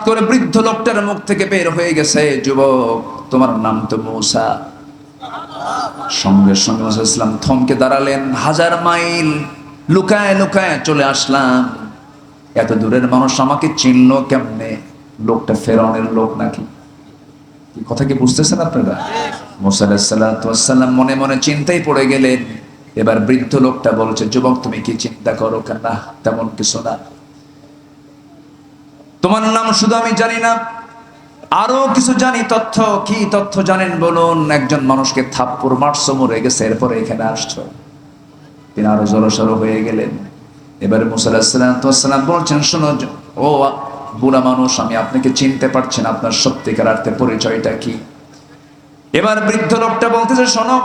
করে বৃদ্ধ লোকটার মুখ থেকে বের হয়ে গেছে, যুবক তোমার নাম তো মূসা। সঙ্গে সঙ্গে মুসা ইসলাম থমকে দাঁড়ালেন। 1000 মাইল লুকায় লুকায় চলে আসলাম, এত দূরের মানুষ আমাকে চিনলো কেমনে? লোকটা ফেরাউনের লোক নাকি? কথা কি বুঝতেছেন আপনারা? মুসা আলাইহিস সালাম মনে মনে চিন্তায় পড়ে গেলেন। এবার বৃদ্ধ লোকটা বলছে, যুবক তুমি কি চিন্তা করো? কেন না, তেমন কিছু না। তোমার নাম শুধু আমি জানি না, আরো কিছু জানি তথ্য। কি তথ্য জানেন বলুন? একজন মানুষকে থাপ্পড় মারছো, মরে গেছে, এরপরে এখানে আসছো। তিনি আরো জড়সড় হয়ে গেলেন। এবারে মুসা আলাইহিস সালাম বলছেন, শোনো ও বুড়া মানুষ, আমি আপনাকে চিনতে পারছি না, আপনার সত্যিকার অর্থে পরিচয়টা কি? এবার বৃদ্ধ লোকটা বলতেছে, শোনো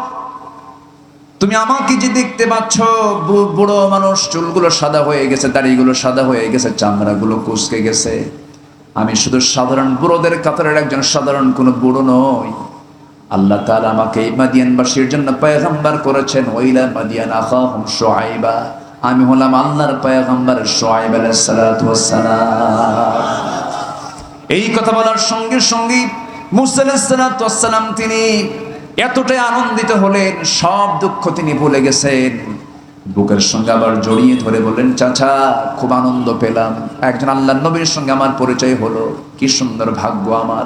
তুমি আমাকে যে দেখতে পাচ্ছ, বুড়ো মানুষ, চুলগুলো সাদা হয়ে গেছে, দাড়িগুলো সাদা হয়ে গেছে, চামড়াগুলো কুঁচকে গেছে, আমি শুধু সাধারণ বুড়োদের কাতারের একজন সাধারণ কোনো বুড়ো নই। আল্লাহ তাআলা আমাকে এই মাদিয়ানবাসীর জন্য পয়গম্বর করেছেন। ওয়াইলা মাদিয়ান আখাহুম শুআইবা, আমি হলাম আল্লাহর পয়গম্বর শুআইব আলাইহিস সালাতু ওয়াস সালাম। এই কথা বলার সঙ্গে সঙ্গে মুসা আলাইহিস সালাতু ওয়াস সালাম তিনি এতটাই আনন্দিত হলেন, সব দুঃখ তিনি ভুলে গেছেন। বুকের সঙ্গে আবার জড়িয়ে ধরে বললেন, চাচা খুব আনন্দ পেলাম, একজন আল্লাহর নবীর সঙ্গে আমার পরিচয় হলো, কি সুন্দর ভাগ্য আমার।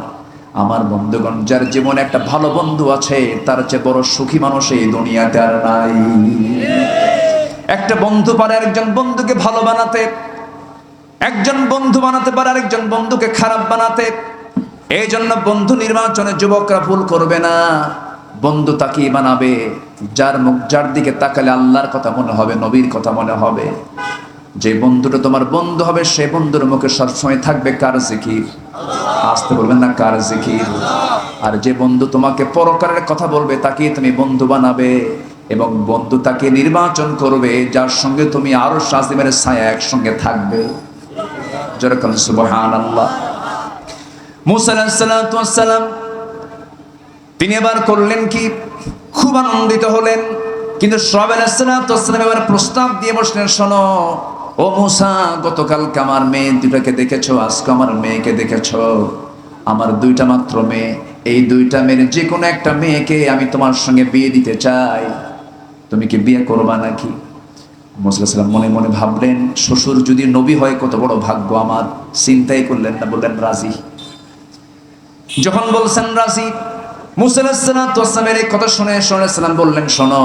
আমার বন্ধুগণ, যার জীবনে একটা ভালো বন্ধু আছে, তার চেয়ে বড় সুখী মানুষ এই দুনিয়াতে আর নাই। একটা বন্ধু পারে আরেকজন বন্ধুকে ভালো বানাতে, একজন বন্ধু বানাতে পারে আরেকজন বন্ধুকে খারাপ বানাতে। এই জন্য বন্ধু নির্বাচনে যুবকরা ভুল করবে না। বন্ধু তাকেই বানাবে যার দিকে তাকালে আল্লাহর কথা মনে হবে, নবীর কথা মনে হবে। যে বন্ধুটা তোমার বন্ধু হবে, সে বন্ধুর মুখে সবসময় থাকবে কার জিকির? আসতে বলবেন না, কার জিকির? আর যে বন্ধু তোমাকে পরকারের কথা বলবে, তাকেই তুমি বন্ধু বানাবে। এবং বন্ধু তাকে নির্বাচন করবে যার সঙ্গে তুমি আরো শাসিমের ছায়া একসঙ্গে থাকবে। যেরকম সুবহানাল্লাহ। মুসা আলাইহিস সালাম তিনি এবার করলেন কি? খুব আনন্দিত হলেন। কিন্তু শুআয়ব আলাইহিস সালাম এবার প্রস্তাব দিয়ে বসলেন, শোনো ও মুসা, গতকালকে আমার মেয়ে দুটাকে দেখেছো, আজকে আমার মেয়েকে দেখেছো। আমার 2টা মাত্র মেয়ে, এই 2টা মেয়ের যে কোনো একটা মেয়েকে আমি তোমার সঙ্গে বিয়ে দিতে চাই, তুমি কি বিয়ে করবা নাকি? মুসা আলাইহিস সালাম মনে মনে ভাবলেন, শ্বশুর যদি নবী হয় কত বড় ভাগ্য আমার। চিন্তাই করলেন না, বললেন রাজি। যখন বলছেন রাজি, মুসা আলাইহিস সালামের এই কথা শুনে সালাম বললেন, শোনো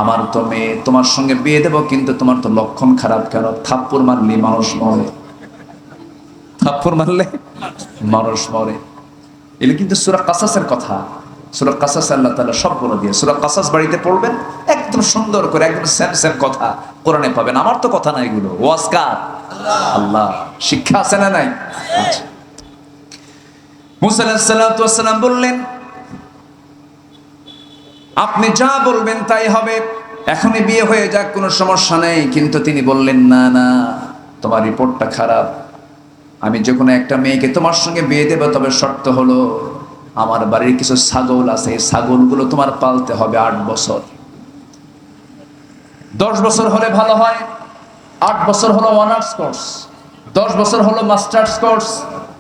আমার তো মেয়ে, তোমার সঙ্গে বিয়ে দেবো, কিন্তু তোমার তো লক্ষণ খারাপ। কেন? থাপ্পড় মারলে মানুষ মরে, থাপ্পড় মারলে মানুষ মরে। এটা কিন্তু সূরা কাসাসের কথা। সূরা কাসাস আল্লাহ তাআলা সব বলে দিয়ে। সূরা কাসাস বাড়িতে পড়বেন, একদম সুন্দর করে, একদম সেম কথা কোরআনে পাবেন। আমার তো কথা না, এগুলো ওয়াজ কার? আল্লাহ। শিক্ষা আছে না নাই? আচ্ছা। মুসা আলাইহিস সালাম বললেন, আপনি যা বলবেন তাই হবে, এখনই বিয়ে হয়ে যাক, কোনো সমস্যা নেই। কিন্তু তিনি বললেন, না না, তোমার রিপোর্টটা খারাপ। আমি যে কোনো একটা মেয়েকে তোমার সঙ্গে বিয়ে দেব, তবে শর্ত হলো আমার বাড়ির কিছু ছাগল আছে, এই ছাগলগুলো তোমার পালতে হবে 8 বছর। 10 বছর হলে ভালো হয়, 8 বছর হলো অনার্স কোর্স, 10 বছর হলো মাস্টার্স কোর্স।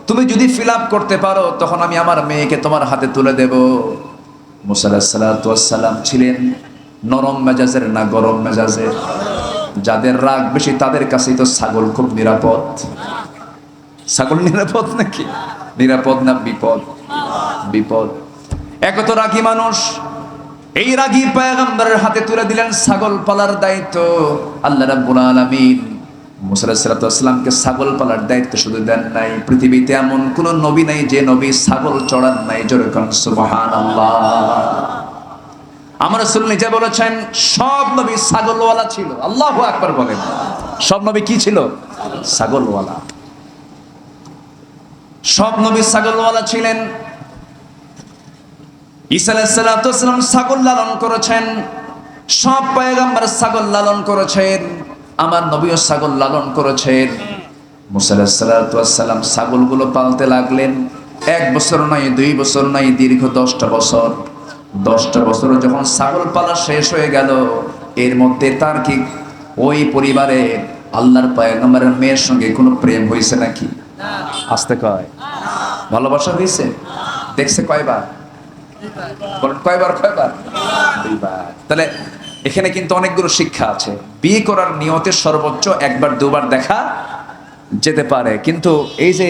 তুমি যদি ফিল আপ করতে পারো, তখন আমি আমার মেয়েকে তোমার হাতে তুলে দেব। মুসা আলাইহিস সালাম ছিলেন নরম মেজাজের না গরম মেজাজের? যাদের রাগ বেশি তাদের কাছেই তো ছাগল খুব নিরাপদ। ছাগল নিরাপদ নাকি? নিরাপদ না বিপদ? বিপদ। এক তো রাগী মানুষ, এই রাগী পয়গম্বরের হাতে তুলে দিলেন ছাগল পালার দায়িত্ব। আল্লাহ রাব্বুল আলামিন মুসা আলাইহিস সালামকে ছাগল পালার দায়িত্ব শুধু দেন নাই, পৃথিবীতে এমন কোন নবী নাই যে নবী ছাগল চড়ান নাই। যেরকম সুবহানাল্লাহ। আমার রাসূল নিজে বলেছেন, সব নবী ছাগলওয়ালা ছিল। আল্লাহু আকবার বলেন। সব নবী কি ছিল? ছাগলওয়ালা। সব নবী ছাগলওয়ালা ছিলেন। ঈসা আলাইহিস সালাম ছাগল লালন করেছেন, সব পয়গম্বর ছাগল লালন করেছেন, আমার নবীও ছাগল লালন করেছেন। মুসা আলাইহিস সালাম ছাগলগুলো পালতে লাগলেন। 1 বছর নয়, 2 বছর নয়, দীর্ঘ 10টা বছর। 10টা বছর যখন ছাগল পালা শেষ হয়ে গেল, এর মধ্যে তার কি ওই পরিবারে আল্লাহর পয়গম্বরের মেয়ের সঙ্গে কোনো প্রেম হয়েছে নাকি? আসতে কয় ভালোবাসা হয়েছে? দেখছে কয়বার? বলেন কয়বার? কয়বার? দুইবার। তাহলে এখানে কিন্তু অনেকগুলো শিক্ষা আছে। বিয়ে করার নিয়তে সর্বোচ্চ একবার দুবার দেখা যেতে পারে, কিন্তু এই যে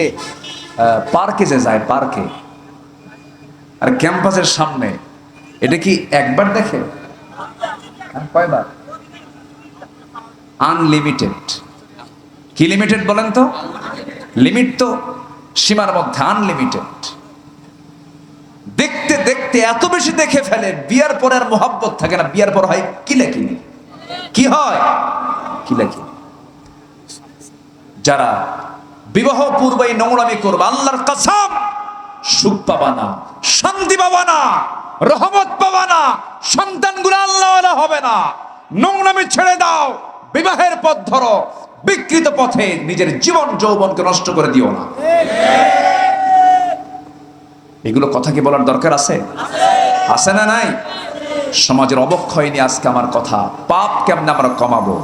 পার্কে যে যায়, পার্কে আর ক্যাম্পাসের সামনে, এটা কি একবার দেখে? কয়বার? আনলিমিটেড। কি লিমিটেড বলেন তো? লিমিট তো সীমার মধ্যে, আনলিমিটেড। দেখতে দেখতে এত বেশি দেখে ফেলে, বিয়ার পরে আর মোহাব্বত থাকে না। বিয়ার পর হয় কিলাকিলি। কি হয়? কিলাকিলি। যারা বিবাহ পূর্বে নোংরামি করবে, আল্লাহর কসম সুখ পাবা না, শান্তি পাবা না, রহমত পাবা না, সন্তানগুলো আল্লাহওয়ালা হবে না। নোংরামি ছেড়ে দাও, বিবাহের পথ ধরো। বিকৃত পথে নিজের জীবন যৌবনকে নষ্ট করে দিও না। এগুলো কথা কি বলার দরকার আছে? আছে না নাই? সমাজের অবক্ষয় নিয়ে আজকে আমার কথা। পাপ কেমনে আমরা কমাবো?